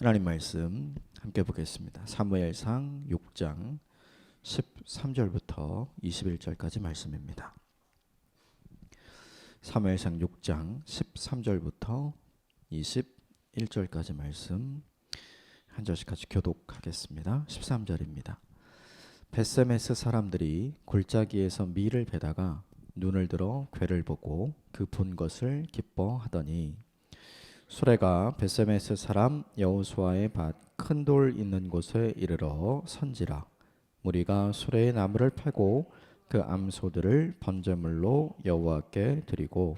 하나님 말씀 함께 보겠습니다. 사무엘상 6장 13절부터 21절까지 말씀입니다. 사무엘상 6장 13절부터 21절까지 말씀 한 절씩 같이 교독하겠습니다. 13절입니다. 벳세메스 사람들이 골짜기에서 밀을 베다가 눈을 들어 괴를 보고 그 본 것을 기뻐하더니 수레가 벳세메스 사람 여호수아의 밭 큰 돌 있는 곳에 이르러 선지라. 무리가 수레의 나무를 패고 그 암소들을 번제물로 여호와께 드리고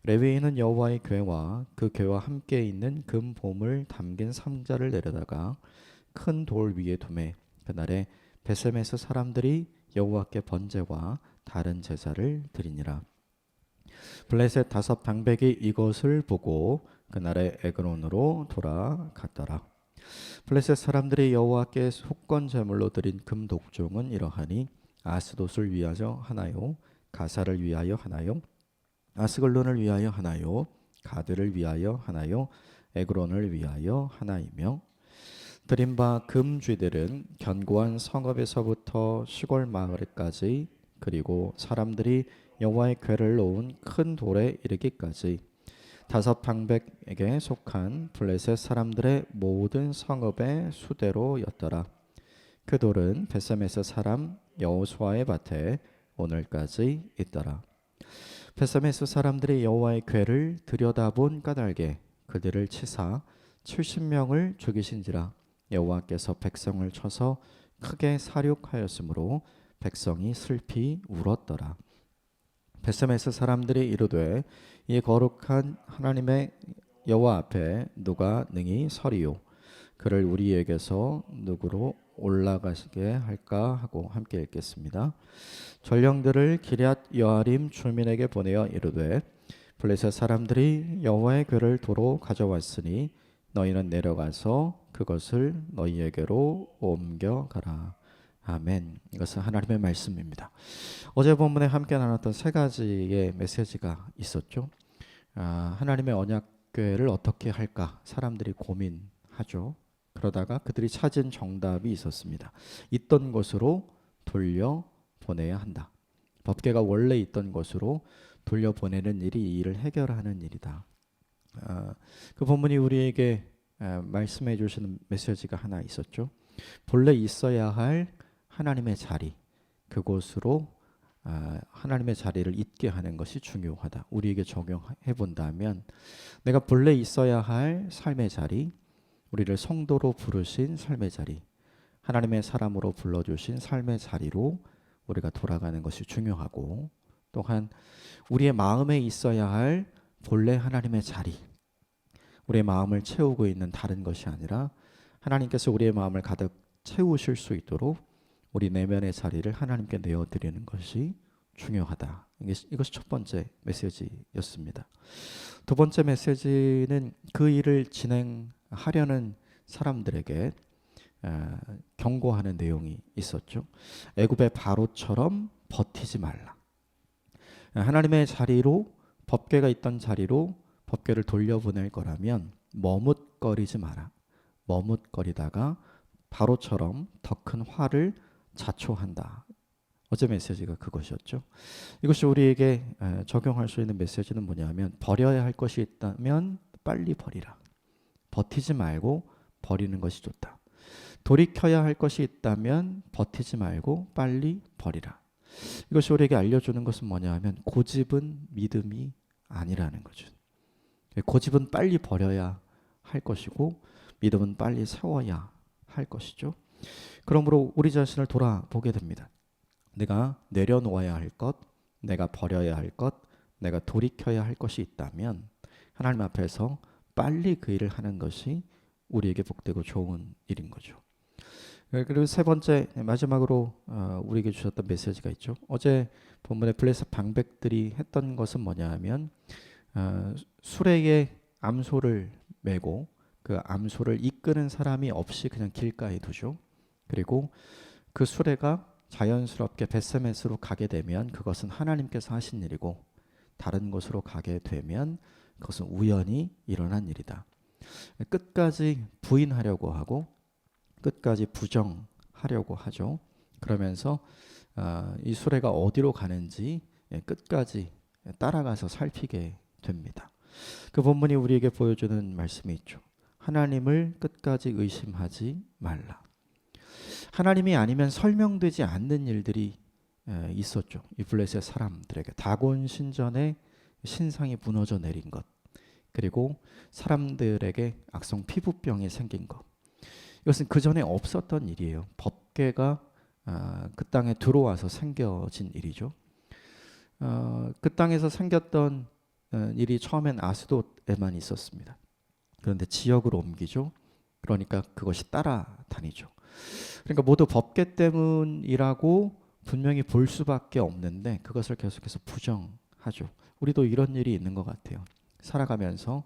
레위인은 여호와의 궤와 그 궤와 함께 있는 금 보물 담긴 상자를 내려다가 큰 돌 위에 두매 그날에 벳세메스 사람들이 여호와께 번제와 다른 제사를 드리니라. 블레셋 5 방백이 이것을 보고 그날에 에그론으로 돌아갔더라. 블레셋 사람들이 여호와께 속건 제물로 드린 금 독종은 이러하니 아스돗을 위하여 하나요, 가사를 위하여 하나요, 아스글론을 위하여 하나요, 가드를 위하여 하나요, 에그론을 위하여 하나이며 드린 바 금쥐들은 견고한 성읍에서부터 시골 마을까지 그리고 사람들이 여호와의 궤를 놓은 큰 돌에 이르기까지 5 방백에게 속한 블레셋 사람들의 모든 성읍의 수대로였더라. 그 돌은 벳세메스 사람 여호수아의 밭에 오늘까지 있더라. 벳세메스 사람들이 여호와의 궤를 들여다본 까닭에 그들을 치사 70명을 죽이신지라. 여호와께서 백성을 쳐서 크게 사륙하였으므로 백성이 슬피 울었더라. 벳세메스 사람들이 이르되 이 거룩한 하나님의 여호와 앞에 누가 능히 서리요, 그를 우리에게서 누구로 올라가시게 할까 하고 함께 읽겠습니다. 전령들을 기럇 여아림 주민에게 보내어 이르되 블레셋 사람들이 여호와의 궤를 도로 가져왔으니 너희는 내려가서 그것을 너희에게로 옮겨가라. 아멘. 이것은 하나님의 말씀입니다. 어제 본문에 함께 나눴던 3가지의 메시지가 있었죠. 하나님의 언약궤를 어떻게 할까 사람들이 고민하죠. 그러다가 그들이 찾은 정답이 있었습니다. 있던 곳으로 돌려보내야 한다. 법궤가 원래 있던 곳으로 돌려보내는 일이 이 일을 해결하는 일이다. 그 본문이 우리에게 말씀해 주시는 메시지가 하나 있었죠. 본래 있어야 할 하나님의 자리, 그곳으로 하나님의 자리를 있게 하는 것이 중요하다. 우리에게 적용해 본다면 내가 본래 있어야 할 삶의 자리, 우리를 성도로 부르신 삶의 자리, 하나님의 사람으로 불러주신 삶의 자리로 우리가 돌아가는 것이 중요하고, 또한 우리의 마음에 있어야 할 본래 하나님의 자리, 우리의 마음을 채우고 있는 다른 것이 아니라 하나님께서 우리의 마음을 가득 채우실 수 있도록 우리 내면의 자리를 하나님께 내어드리는 것이 중요하다. 이것이 첫 번째 메시지였습니다. 두 번째 메시지는 그 일을 진행하려는 사람들에게 경고하는 내용이 있었죠. 애굽의 바로처럼 버티지 말라. 하나님의 자리로, 법궤가 있던 자리로 법궤를 돌려보낼 거라면 머뭇거리지 마라. 머뭇거리다가 바로처럼 더 큰 화를 자초한다. 어제 메시지가 그것이었죠. 이것이 우리에게 적용할 수 있는 메시지는 뭐냐면, 버려야 할 것이 있다면 빨리 버리라. 버티지 말고 버리는 것이 좋다. 돌이켜야 할 것이 있다면 버티지 말고 빨리 버리라. 이것이 우리에게 알려주는 것은 뭐냐 하면, 고집은 믿음이 아니라는 거죠. 고집은 빨리 버려야 할 것이고 믿음은 빨리 세워야 할 것이죠. 그러므로 우리 자신을 돌아보게 됩니다. 내가 내려놓아야 할 것, 내가 버려야 할 것, 내가 돌이켜야 할 것이 있다면 하나님 앞에서 빨리 그 일을 하는 것이 우리에게 복되고 좋은 일인 거죠. 그리고 세 번째, 마지막으로 우리에게 주셨던 메시지가 있죠. 어제 본문에 블레셋 방백들이 했던 것은 뭐냐 하면, 수레에 암소를 메고 그 암소를 이끄는 사람이 없이 그냥 길가에 두죠. 그리고 그 수레가 자연스럽게 벳세메스로 가게 되면 그것은 하나님께서 하신 일이고, 다른 곳으로 가게 되면 그것은 우연히 일어난 일이다. 끝까지 부인하려고 하고 끝까지 부정하려고 하죠. 그러면서 이 수레가 어디로 가는지 끝까지 따라가서 살피게 됩니다. 그 본문이 우리에게 보여주는 말씀이 있죠. 하나님을 끝까지 의심하지 말라. 하나님이 아니면 설명되지 않는 일들이 있었죠. 이 블레셋 사람들에게 다곤 신전에 신상이 무너져 내린 것, 그리고 사람들에게 악성 피부병이 생긴 것. 이것은 그 전에 없었던 일이에요. 법궤가 그 땅에 들어와서 생겨진 일이죠. 그 땅에서 생겼던 일이 처음엔 아스돗에만 있었습니다. 그런데 지역으로 옮기죠. 그러니까 그것이 따라다니죠. 그러니까 모두 법궤 때문이라고 분명히 볼 수밖에 없는데 그것을 계속해서 부정하죠. 우리도 이런 일이 있는 것 같아요. 살아가면서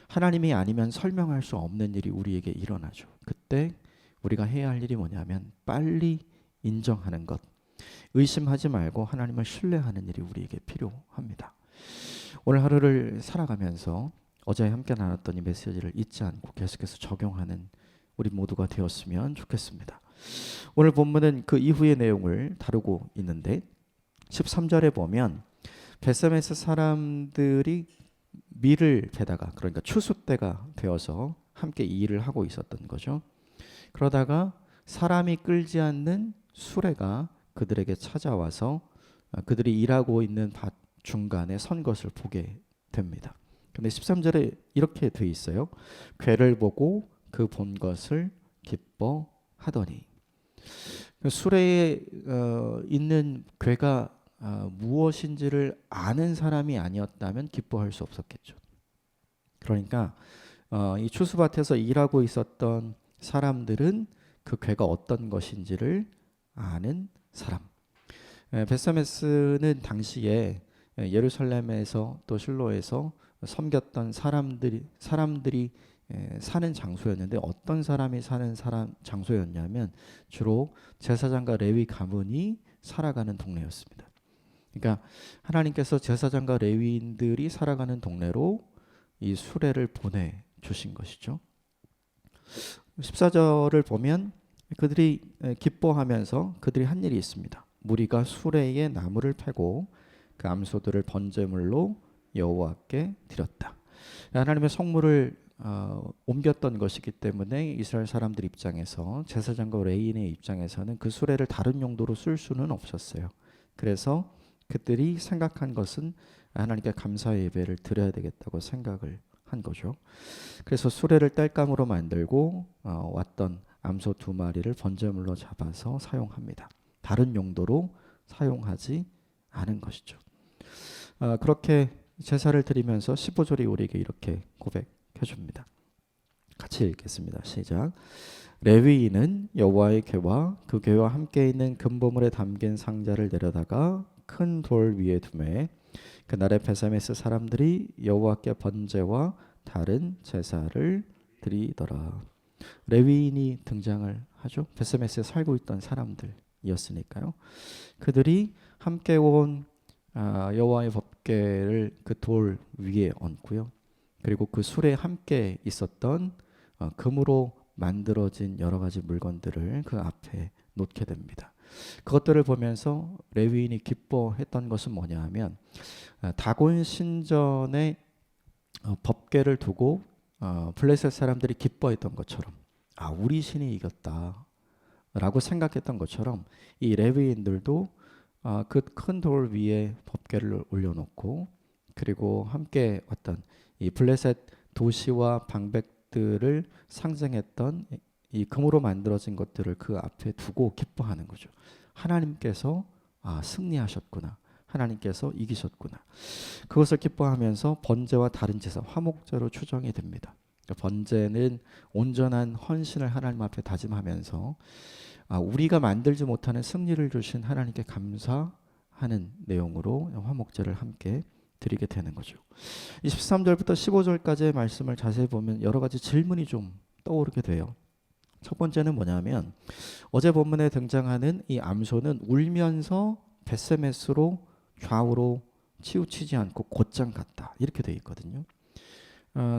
하나님이 아니면 설명할 수 없는 일이 우리에게 일어나죠. 그때 우리가 해야 할 일이 뭐냐면 빨리 인정하는 것, 의심하지 말고 하나님을 신뢰하는 일이 우리에게 필요합니다. 오늘 하루를 살아가면서 어제 함께 나눴던 이 메시지를 잊지 않고 계속해서 적용하는 우리 모두가 되었으면 좋겠습니다. 오늘 본문은 그 이후의 내용을 다루고 있는데 13절에 보면 베세메스 사람들이 밀을 베다가, 그러니까 추수 때가 되어서 함께 이 일을 하고 있었던 거죠. 그러다가 사람이 끌지 않는 수레가 그들에게 찾아와서 그들이 일하고 있는 밭 중간에 선 것을 보게 됩니다. 근데 13절에 이렇게 돼 있어요. 궤를 보고 그 본 것을 기뻐하더니. 수레에 있는 궤가 무엇인지를 아는 사람이 아니었다면 기뻐할 수 없었겠죠. 그러니까 이 추수밭에서 일하고 있었던 사람들은 그 궤가 어떤 것인지를 아는 사람. 베세메스는 당시에 예루살렘에서 또 실로에서 섬겼던 사람들이 사는 장소였는데 어떤 사람이 사는 장소였냐면 주로 제사장과 레위 가문이 살아가는 동네였습니다. 그러니까 하나님께서 제사장과 레위인들이 살아가는 동네로 이 수레를 보내 주신 것이죠. 14절을 보면 그들이 기뻐하면서 그들이 한 일이 있습니다. 무리가 수레에 나무를 패고 그 암소들을 번제물로 여호와께 드렸다. 하나님의 성물을 옮겼던 것이기 때문에 이스라엘 사람들 입장에서, 제사장과 레위인의 입장에서는 그 수레를 다른 용도로 쓸 수는 없었어요. 그래서 그들이 생각한 것은 하나님께 감사의 예배를 드려야 되겠다고 생각을 한 거죠. 그래서 수레를 땔감으로 만들고 왔던 암소 2마리를 번제물로 잡아서 사용합니다. 다른 용도로 사용하지 않은 것이죠. 그렇게 제사를 드리면서 15절이 우리에게 이렇게 고백해 줍니다. 같이 읽겠습니다. 시작. 레위인은 여호와의 궤와 그 궤와 함께 있는 금보물에 담긴 상자를 내려다가 큰 돌 위에 두매 그날에 베세메스 사람들이 여호와께 번제와 다른 제사를 드리더라. 레위인이 등장을 하죠. 베세메스에 살고 있던 사람들이었으니까요. 그들이 함께 온 여호와의 법궤를 그 돌 위에 얹고요. 그리고 그 수레에 함께 있었던 금으로 만들어진 여러 가지 물건들을 그 앞에 놓게 됩니다. 그것들을 보면서 레위인이 기뻐했던 것은 뭐냐 하면 다곤 신전에 법궤를 두고 블레셋 사람들이 기뻐했던 것처럼 우리 신이 이겼다 라고 생각했던 것처럼 이 레위인들도 그 큰 돌 위에 법궤를 올려놓고 그리고 함께 왔던 이 블레셋 도시와 방백들을 상징했던 이 금으로 만들어진 것들을 그 앞에 두고 기뻐하는 거죠. 하나님께서 승리하셨구나. 하나님께서 이기셨구나. 그것을 기뻐하면서 번제와 다른 제사, 화목제로 추정이 됩니다. 번제는 온전한 헌신을 하나님 앞에 다짐하면서 우리가 만들지 못하는 승리를 주신 하나님께 감사하는 내용으로 화목제를 함께 드리게 되는 거죠. 23절부터 15절까지의 말씀을 자세히 보면 여러 가지 질문이 좀 떠오르게 돼요. 첫 번째는 뭐냐면 어제 본문에 등장하는 이 암소는 울면서 베세메스로 좌우로 치우치지 않고 곧장 갔다 이렇게 되어 있거든요.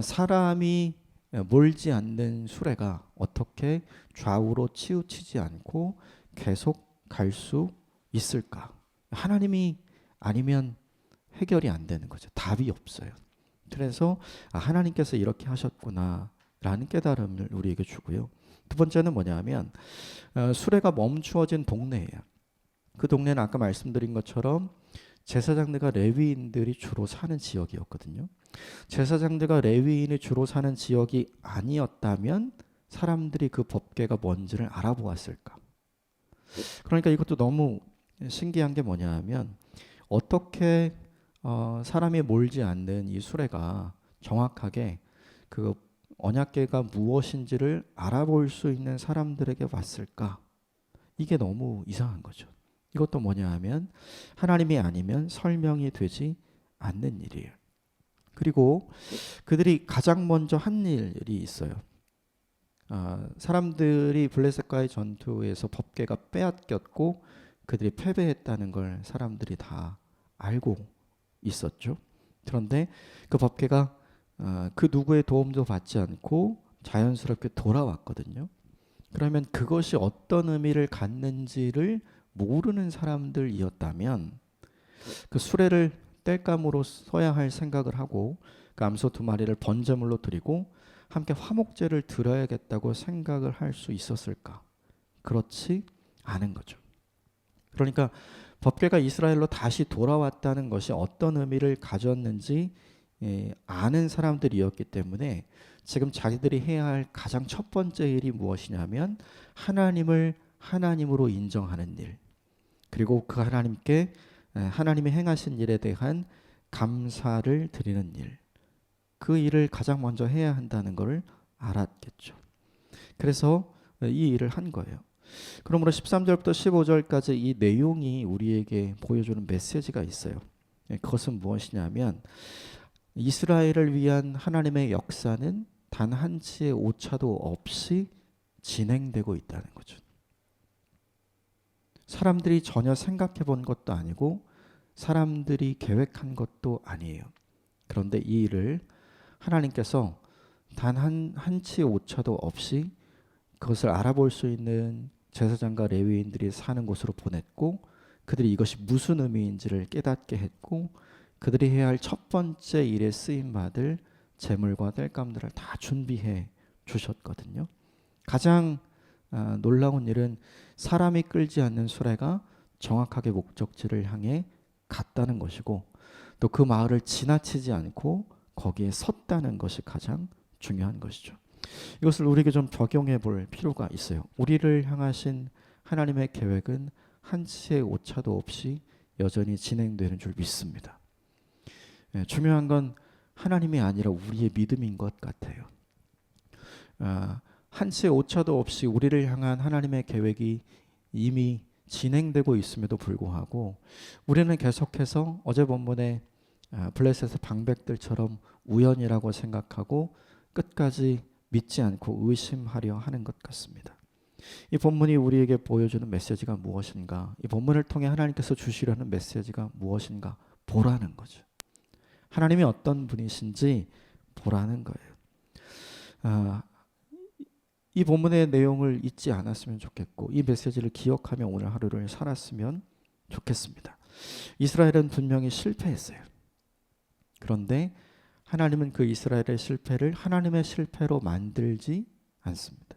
사람이 몰지 않는 수레가 어떻게 좌우로 치우치지 않고 계속 갈 수 있을까? 하나님이 아니면 해결이 안 되는 거죠. 답이 없어요. 그래서 하나님께서 이렇게 하셨구나라는 깨달음을 우리에게 주고요. 두 번째는 뭐냐면 수레가 멈추어진 동네예요. 그 동네는 아까 말씀드린 것처럼 제사장들과 레위인들이 주로 사는 지역이었거든요. 제사장들과 레위인이 주로 사는 지역이 아니었다면 사람들이 그 법궤가 뭔지를 알아보았을까? 그러니까 이것도 너무 신기한 게 뭐냐 하면 어떻게 사람이 몰지 않는 이 수레가 정확하게 그 언약궤가 무엇인지를 알아볼 수 있는 사람들에게 왔을까? 이게 너무 이상한 거죠. 이것도 뭐냐 하면 하나님이 아니면 설명이 되지 않는 일이에요. 그리고 그들이 가장 먼저 한 일이 있어요. 사람들이 블레셋과의 전투에서 법궤가 빼앗겼고 그들이 패배했다는 걸 사람들이 다 알고 있었죠. 그런데 그 법궤가 그 누구의 도움도 받지 않고 자연스럽게 돌아왔거든요. 그러면 그것이 어떤 의미를 갖는지를 모르는 사람들이었다면 그 수레를 땔감으로 써야 할 생각을 하고 그 암소 두 마리를 번제물로 드리고 함께 화목제를 드려야겠다고 생각을 할 수 있었을까? 그렇지 않은 거죠. 그러니까 법궤가 이스라엘로 다시 돌아왔다는 것이 어떤 의미를 가졌는지 아는 사람들이었기 때문에 지금 자기들이 해야 할 가장 첫 번째 일이 무엇이냐면 하나님을 하나님으로 인정하는 일, 그리고 그 하나님께 하나님이 행하신 일에 대한 감사를 드리는 일, 그 일을 가장 먼저 해야 한다는 것을 알았겠죠. 그래서 이 일을 한 거예요. 그러므로 13절부터 15절까지 이 내용이 우리에게 보여주는 메시지가 있어요. 그것은 무엇이냐면 이스라엘을 위한 하나님의 역사는 단 한치의 오차도 없이 진행되고 있다는 거죠. 사람들이 전혀 생각해 본 것도 아니고 사람들이 계획한 것도 아니에요. 그런데 이 일을 하나님께서 단 한치의 오차도 없이 그것을 알아볼 수 있는 제사장과 레위인들이 사는 곳으로 보냈고 그들이 이것이 무슨 의미인지를 깨닫게 했고 그들이 해야 할 첫 번째 일에 쓰임 받을 제물과 땔감들을 다 준비해 주셨거든요. 가장 놀라운 일은 사람이 끌지 않는 수레가 정확하게 목적지를 향해 갔다는 것이고 또 그 마을을 지나치지 않고 거기에 섰다는 것이 가장 중요한 것이죠. 이것을 우리에게 좀 적용해 볼 필요가 있어요. 우리를 향하신 하나님의 계획은 한치의 오차도 없이 여전히 진행되는 줄 믿습니다. 중요한 건 하나님이 아니라 우리의 믿음인 것 같아요. 한치의 오차도 없이 우리를 향한 하나님의 계획이 이미 진행되고 있음에도 불구하고 우리는 계속해서 어제 본문에 블레셋의 방백들처럼 우연이라고 생각하고 끝까지 믿지 않고 의심하려 하는 것 같습니다. 이 본문이 우리에게 보여주는 메시지가 무엇인가? 이 본문을 통해 하나님께서 주시려는 메시지가 무엇인가? 보라는 거죠. 하나님이 어떤 분이신지 보라는 거예요. 이 본문의 내용을 잊지 않았으면 좋겠고 이 메시지를 기억하며 오늘 하루를 살았으면 좋겠습니다. 이스라엘은 분명히 실패했어요. 그런데 하나님은 그 이스라엘의 실패를 하나님의 실패로 만들지 않습니다.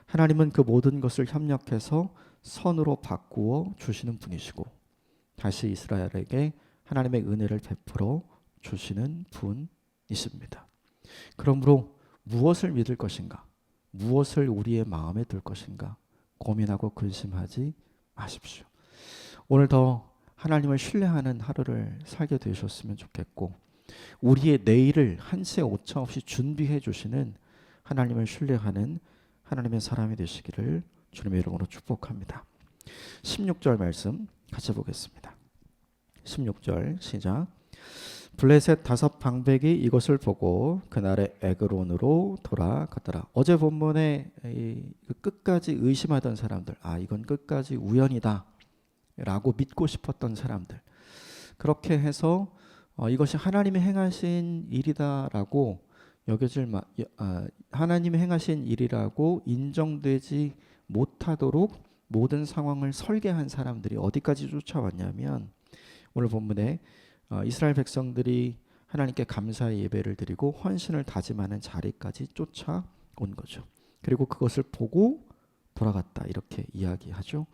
하나님은 그 모든 것을 협력해서 선으로 바꾸어 주시는 분이시고 다시 이스라엘에게 하나님의 은혜를 베풀어 주시는 분이십니다. 그러므로 무엇을 믿을 것인가? 무엇을 우리의 마음에 둘 것인가? 고민하고 근심하지 마십시오. 오늘 더 하나님을 신뢰하는 하루를 살게 되셨으면 좋겠고 우리의 내일을 한치의 오차 없이 준비해 주시는 하나님을 신뢰하는 하나님의 사람이 되시기를 주님의 이름으로 축복합니다. 16절 말씀 같이 보겠습니다. 16절 시작. 블레셋 5 방백이 이것을 보고 그날의 에그론으로 돌아갔더라. 어제 본문에 끝까지 의심하던 사람들, 이건 끝까지 우연이다 라고 믿고 싶었던 사람들, 그렇게 해서 이것이 하나님이 행하신 일이다라고 하나님이 행하신 일이라고 인정되지 못하도록 모든 상황을 설계한 사람들이 어디까지 쫓아왔냐면 오늘 본문에 이스라엘 백성들이 하나님께 감사의 예배를 드리고 헌신을 다짐하는 자리까지 쫓아온 거죠. 그리고 그것을 보고 돌아갔다 이렇게 이야기하죠.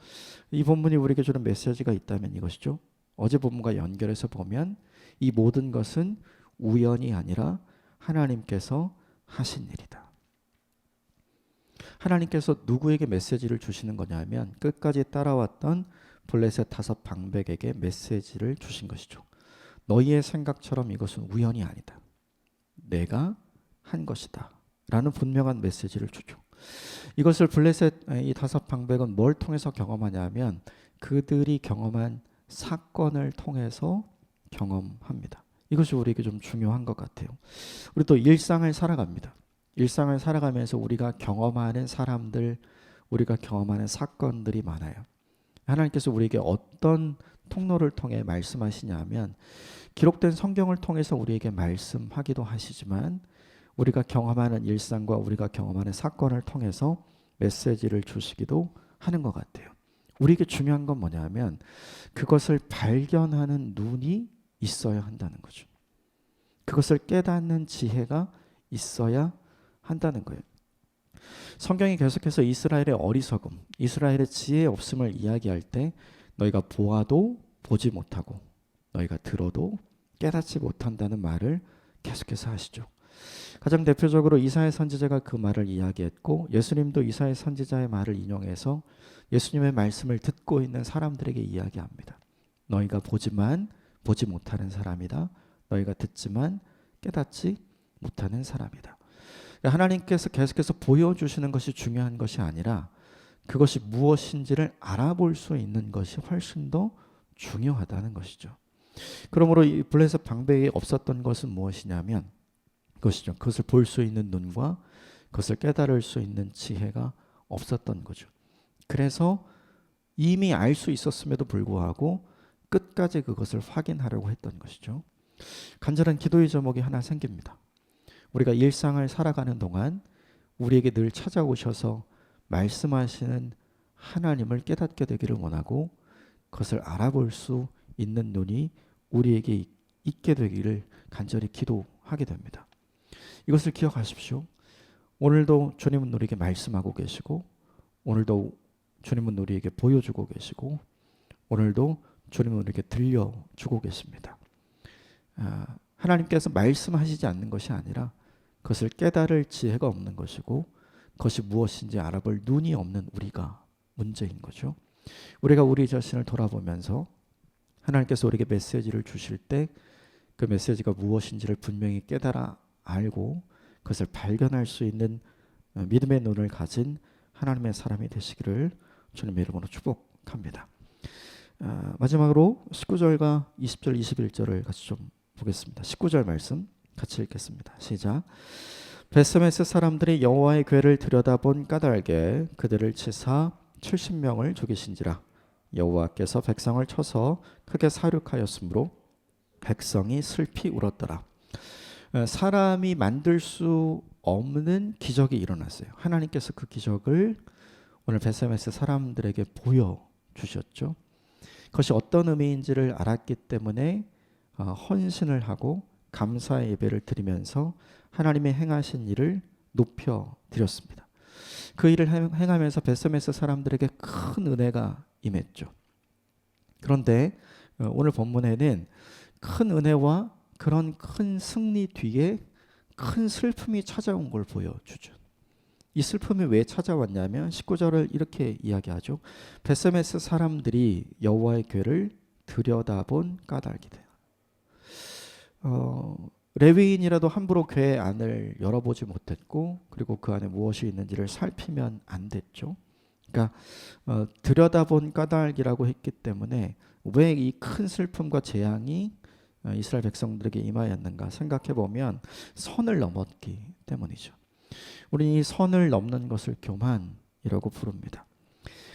이 본문이 우리에게 주는 메시지가 있다면 이것이죠. 어제 본문과 연결해서 보면 이 모든 것은 우연이 아니라 하나님께서 하신 일이다. 하나님께서 누구에게 메시지를 주시는 거냐면 끝까지 따라왔던 블레셋 5 방백에게 메시지를 주신 것이죠. 너희의 생각처럼 이것은 우연이 아니다. 내가 한 것이다. 라는 분명한 메시지를 주죠. 이것을 블레셋 이 5 방백은 뭘 통해서 경험하냐면 그들이 경험한 사건을 통해서 경험합니다. 이것이 우리에게 좀 중요한 것 같아요. 우리 또 일상을 살아갑니다. 일상을 살아가면서 우리가 경험하는 사람들, 우리가 경험하는 사건들이 많아요. 하나님께서 우리에게 어떤 통로를 통해 말씀하시냐면 기록된 성경을 통해서 우리에게 말씀하기도 하시지만 우리가 경험하는 일상과 우리가 경험하는 사건을 통해서 메시지를 주시기도 하는 것 같아요. 우리에게 중요한 건 뭐냐면 그것을 발견하는 눈이 있어야 한다는 거죠. 그것을 깨닫는 지혜가 있어야 한다는 거예요. 성경이 계속해서 이스라엘의 어리석음, 이스라엘의 지혜 없음을 이야기할 때 너희가 보아도 보지 못하고 너희가 들어도 깨닫지 못한다는 말을 계속해서 하시죠. 가장 대표적으로 이사야 선지자가 그 말을 이야기했고 예수님도 이사야 선지자의 말을 인용해서 예수님의 말씀을 듣고 있는 사람들에게 이야기합니다. 너희가 보지만 보지 못하는 사람이다. 너희가 듣지만 깨닫지 못하는 사람이다. 하나님께서 계속해서 보여주시는 것이 중요한 것이 아니라 그것이 무엇인지를 알아볼 수 있는 것이 훨씬 더 중요하다는 것이죠. 그러므로 이 블레셋 방백에 없었던 것은 무엇이냐면 그것이죠. 그것을 볼 수 있는 눈과 그것을 깨달을 수 있는 지혜가 없었던 거죠. 그래서 이미 알 수 있었음에도 불구하고 끝까지 그것을 확인하려고 했던 것이죠. 간절한 기도의 제목이 하나 생깁니다. 우리가 일상을 살아가는 동안 우리에게 늘 찾아오셔서 말씀하시는 하나님을 깨닫게 되기를 원하고 그것을 알아볼 수 있는 눈이 우리에게 있게 되기를 간절히 기도하게 됩니다. 이것을 기억하십시오. 오늘도 주님은 우리에게 말씀하고 계시고 오늘도 주님은 우리에게 보여주고 계시고 오늘도 주님은 우리에게 들려주고 계십니다. 하나님께서 말씀하시지 않는 것이 아니라 그것을 깨달을 지혜가 없는 것이고 그것이 무엇인지 알아볼 눈이 없는 우리가 문제인 거죠. 우리가 우리 자신을 돌아보면서 하나님께서 우리에게 메시지를 주실 때 그 메시지가 무엇인지를 분명히 깨달아 알고 그것을 발견할 수 있는 믿음의 눈을 가진 하나님의 사람이 되시기를 주님의 이름으로 축복합니다. 마지막으로 19절과 20절, 21절을 같이 좀 보겠습니다. 19절 말씀 같이 읽겠습니다. 시작. 베스메스 사람들이 여호와의 궤를 들여다본 까닭에 그들을 치사 70명을 죽이신지라. 여호와께서 백성을 쳐서 크게 사륙하였으므로 백성이 슬피 울었더라. 사람이 만들 수 없는 기적이 일어났어요. 하나님께서 그 기적을 오늘 베스메스 사람들에게 보여주셨죠. 그것이 어떤 의미인지를 알았기 때문에 헌신을 하고 감사의 예배를 드리면서 하나님의 행하신 일을 높여드렸습니다. 그 일을 행하면서 베스메스 사람들에게 큰 은혜가 임했죠. 그런데 오늘 본문에는 큰 은혜와 그런 큰 승리 뒤에 큰 슬픔이 찾아온 걸 보여주죠. 이 슬픔이 왜 찾아왔냐면 19절을 이렇게 이야기하죠. 베스메스 사람들이 여호와의 궤를 들여다본 까닭이다. 레위인이라도 함부로 궤 안을 열어보지 못했고 그리고 그 안에 무엇이 있는지를 살피면 안 됐죠. 그러니까 들여다본 까닭이라고 했기 때문에 왜 이 큰 슬픔과 재앙이 이스라엘 백성들에게 임하였는가 생각해 보면 선을 넘었기 때문이죠. 우리는 이 선을 넘는 것을 교만이라고 부릅니다.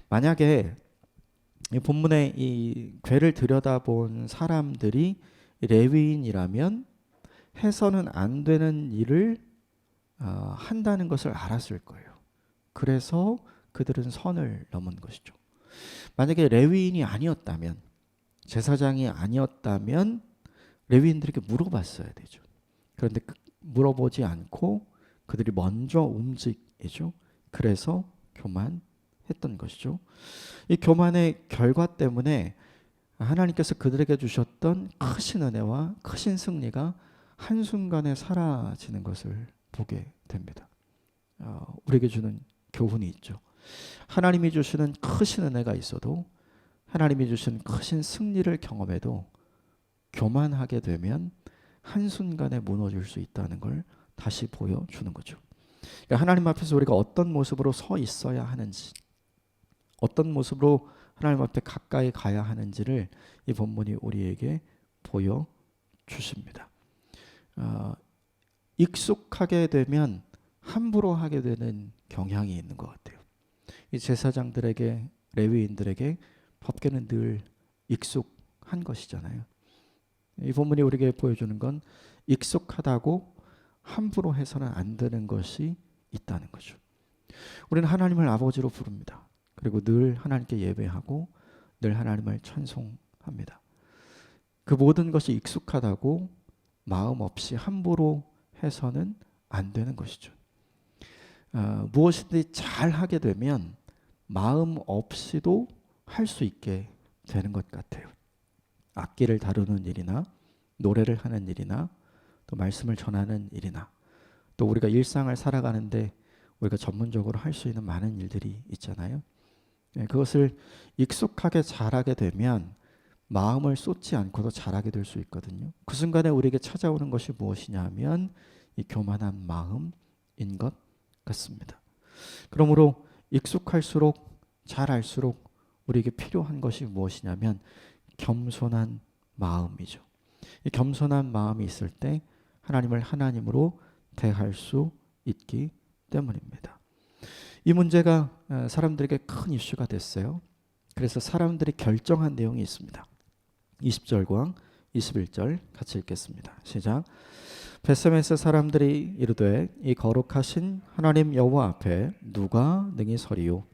만약에 이 본문에 이 궤를 들여다본 사람들이 레위인이라면 해서는 안 되는 일을 한다는 것을 알았을 거예요. 그래서 그들은 선을 넘은 것이죠. 만약에 레위인이 아니었다면, 제사장이 아니었다면 레위인들에게 물어봤어야 되죠. 그런데 물어보지 않고 그들이 먼저 움직이죠. 그래서 교만했던 것이죠. 이 교만의 결과 때문에 하나님께서 그들에게 주셨던 크신 은혜와 크신 승리가 한순간에 사라지는 것을 보게 됩니다. 우리에게 주는 교훈이 있죠. 하나님이 주시는 크신 은혜가 있어도, 하나님이 주신 크신 승리를 경험해도 교만하게 되면 한순간에 무너질 수 있다는 걸 다시 보여주는 거죠. 그러니까 하나님 앞에서 우리가 어떤 모습으로 서 있어야 하는지, 어떤 모습으로 하나님 앞에 가까이 가야 하는지를 이 본문이 우리에게 보여주십니다. 익숙하게 되면 함부로 하게 되는 경향이 있는 것 같아요. 이 제사장들에게, 레위인들에게 법궤는 늘 익숙한 것이잖아요. 이 본문이 우리에게 보여주는 건 익숙하다고 함부로 해서는 안 되는 것이 있다는 거죠. 우리는 하나님을 아버지로 부릅니다. 그리고 늘 하나님께 예배하고 늘 하나님을 찬송합니다. 그 모든 것이 익숙하다고 마음 없이 함부로 해서는 안 되는 것이죠. 무엇이든지 잘 하게 되면 마음 없이도 할 수 있게 되는 것 같아요. 악기를 다루는 일이나 노래를 하는 일이나 또 말씀을 전하는 일이나 또 우리가 일상을 살아가는데 우리가 전문적으로 할 수 있는 많은 일들이 있잖아요. 그것을 익숙하게 잘하게 되면 마음을 쏟지 않고도 잘하게 될 수 있거든요. 그 순간에 우리에게 찾아오는 것이 무엇이냐 하면 이 교만한 마음인 것 같습니다. 그러므로 익숙할수록 잘 알수록 우리에게 필요한 것이 무엇이냐면 겸손한 마음이죠. 이 겸손한 마음이 있을 때 하나님을 하나님으로 대할 수 있기 때문입니다. 이 문제가 사람들에게 큰 이슈가 됐어요. 그래서 사람들이 결정한 내용이 있습니다. 20절과 21절 같이 읽겠습니다. 시작. 벳세메스 사람들이 이르되 이 거룩하신 하나님 여호와 앞에 누가 능히 서리요?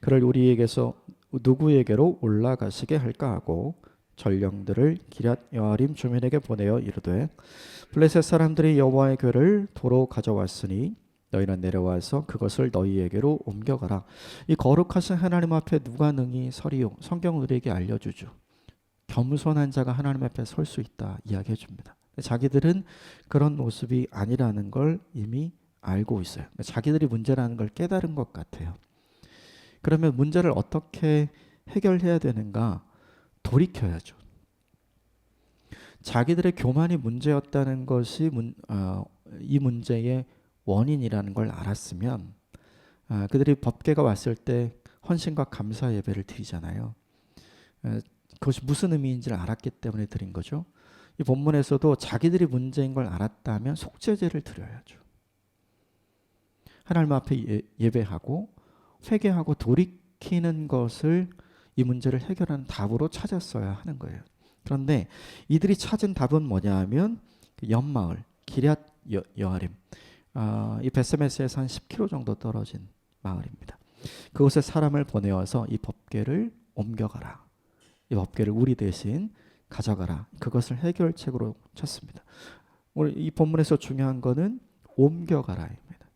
그를 우리에게서 누구에게로 올라가시게 할까 하고 전령들을 기럇 여아림 주민에게 보내어 이르되 블레셋 사람들이 여호와의 궤를 도로 가져왔으니 너희는 내려와서 그것을 너희에게로 옮겨가라. 이 거룩하신 하나님 앞에 누가 능히 서리요? 성경은 우리에게 알려주죠. 겸손한 자가 하나님 앞에 설 수 있다 이야기해 줍니다. 자기들은 그런 모습이 아니라는 걸 이미 알고 있어요. 자기들이 문제라는 걸 깨달은 것 같아요. 그러면 문제를 어떻게 해결해야 되는가? 돌이켜야죠. 자기들의 교만이 문제였다는 것이 이 문제의 원인이라는 걸 알았으면 그들이 법궤가 왔을 때 헌신과 감사 예배를 드리잖아요. 그것이 무슨 의미인지를 알았기 때문에 드린 거죠. 이 본문에서도 자기들이 문제인 걸 알았다면 속죄제를 드려야죠. 하나님 앞에 예배하고 회개하고 돌이키는 것을 이 문제를 해결하는 답으로 찾았어야 하는 거예요. 그런데 이들이 찾은 답은 뭐냐 하면 옆마을 기럇 여아림, 이 벳세메스에서 한 10km 정도 떨어진 마을입니다. 그곳에 사람을 보내어서 이 법궤를 옮겨가라. 이 법궤를 우리 대신 가져가라. 그것을 해결책으로 찾습니다. 오늘 이 본문에서 중요한 거는 옮겨가라입니다.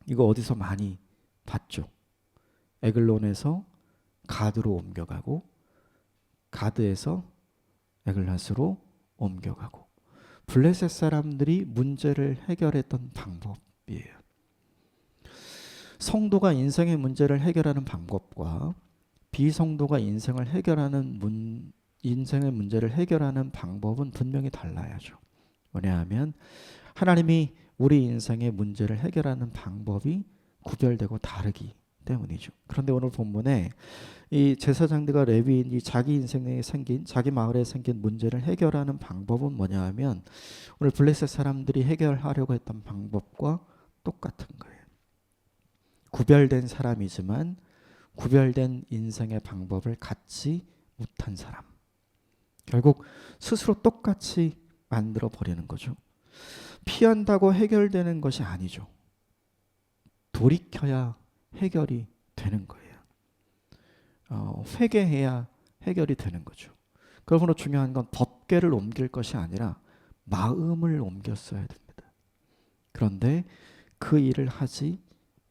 이거 어디서 많이 봤죠? 에글론에서 가드로 옮겨가고 가드에서 에글랏으로 옮겨가고 블레셋 사람들이 문제를 해결했던 방법이에요. 성도가 인생의 문제를 해결하는 방법과 비성도가 인생의 문제를 해결하는 방법은 분명히 달라야죠. 왜냐하면 하나님이 우리 인생의 문제를 해결하는 방법이 구별되고 다르기 때문이죠. 그런데 오늘 본문에 이 제사장들과 레위인이 자기 인생에 생긴, 자기 마을에 생긴 문제를 해결하는 방법은 뭐냐 하면 오늘 블레셋 사람들이 해결하려고 했던 방법과 똑같은 거예요. 구별된 사람이지만 구별된 인생의 방법을 갖지 못한 사람. 결국 스스로 똑같이 만들어 버리는 거죠. 피한다고 해결되는 것이 아니죠. 돌이켜야 해결이 되는 거예요. 회개해야 해결이 되는 거죠. 그러므로 중요한 건 법궤를 옮길 것이 아니라 마음을 옮겼어야 됩니다. 그런데 그 일을 하지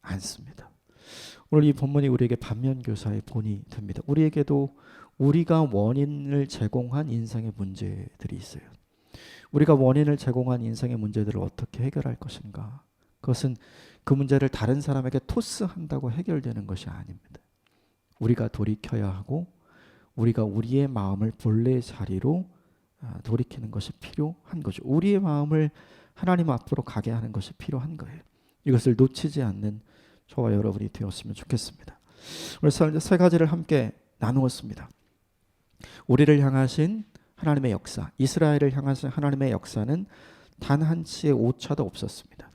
않습니다. 오늘 이 본문이 우리에게 반면교사의 본이 됩니다. 우리에게도 우리가 원인을 제공한 인생의 문제들이 있어요. 우리가 원인을 제공한 인생의 문제들을 어떻게 해결할 것인가? 그것은 그 문제를 다른 사람에게 토스한다고 해결되는 것이 아닙니다. 우리가 돌이켜야 하고 우리가 우리의 마음을 본래의 자리로 돌이키는 것이 필요한 거죠. 우리의 마음을 하나님 앞으로 가게 하는 것이 필요한 거예요. 이것을 놓치지 않는 저와 여러분이 되었으면 좋겠습니다. 오늘 세 가지를 함께 나누었습니다. 우리를 향하신 하나님의 역사, 이스라엘을 향하신 하나님의 역사는 단 한치의 오차도 없었습니다.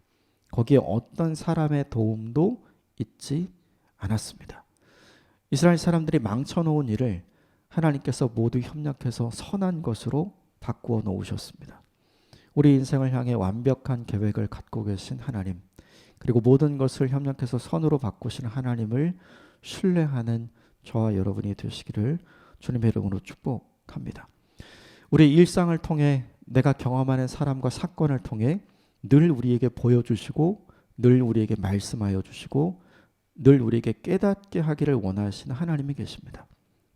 거기에 어떤 사람의 도움도 있지 않았습니다. 이스라엘 사람들이 망쳐놓은 일을 하나님께서 모두 협력해서 선한 것으로 바꾸어 놓으셨습니다. 우리 인생을 향해 완벽한 계획을 갖고 계신 하나님, 그리고 모든 것을 협력해서 선으로 바꾸시는 하나님을 신뢰하는 저와 여러분이 되시기를 주님의 이름으로 축복합니다. 우리 일상을 통해 내가 경험하는 사람과 사건을 통해 늘 우리에게 보여주시고 늘 우리에게 말씀하여 주시고 늘 우리에게 깨닫게 하기를 원하시는 하나님이 계십니다.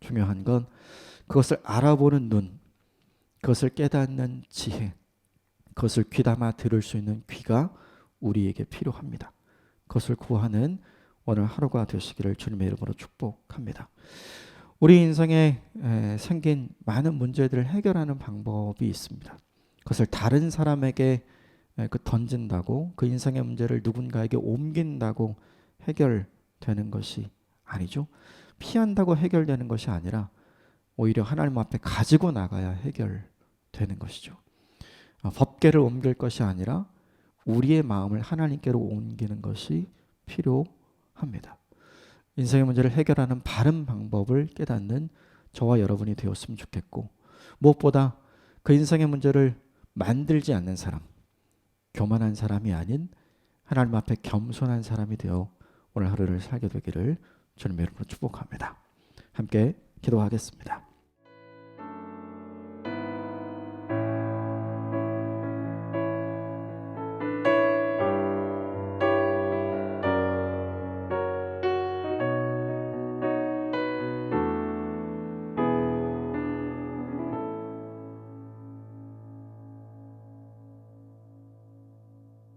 중요한 건 그것을 알아보는 눈, 그것을 깨닫는 지혜, 그것을 귀담아 들을 수 있는 귀가 우리에게 필요합니다. 그것을 구하는 오늘 하루가 되시기를 주님의 이름으로 축복합니다. 우리 인생에 생긴 많은 문제들을 해결하는 방법이 있습니다. 그것을 다른 사람에게 던진다고 그 인생의 문제를 누군가에게 옮긴다고 해결되는 것이 아니죠. 피한다고 해결되는 것이 아니라 오히려 하나님 앞에 가지고 나가야 해결되는 것이죠. 법궤를 옮길 것이 아니라 우리의 마음을 하나님께로 옮기는 것이 필요합니다. 인생의 문제를 해결하는 바른 방법을 깨닫는 저와 여러분이 되었으면 좋겠고, 무엇보다 그 인생의 문제를 만들지 않는 사람, 교만한 사람이 아닌 하나님 앞에 겸손한 사람이 되어 오늘 하루를 살게 되기를 주님의 이름으로 축복합니다. 함께 기도하겠습니다.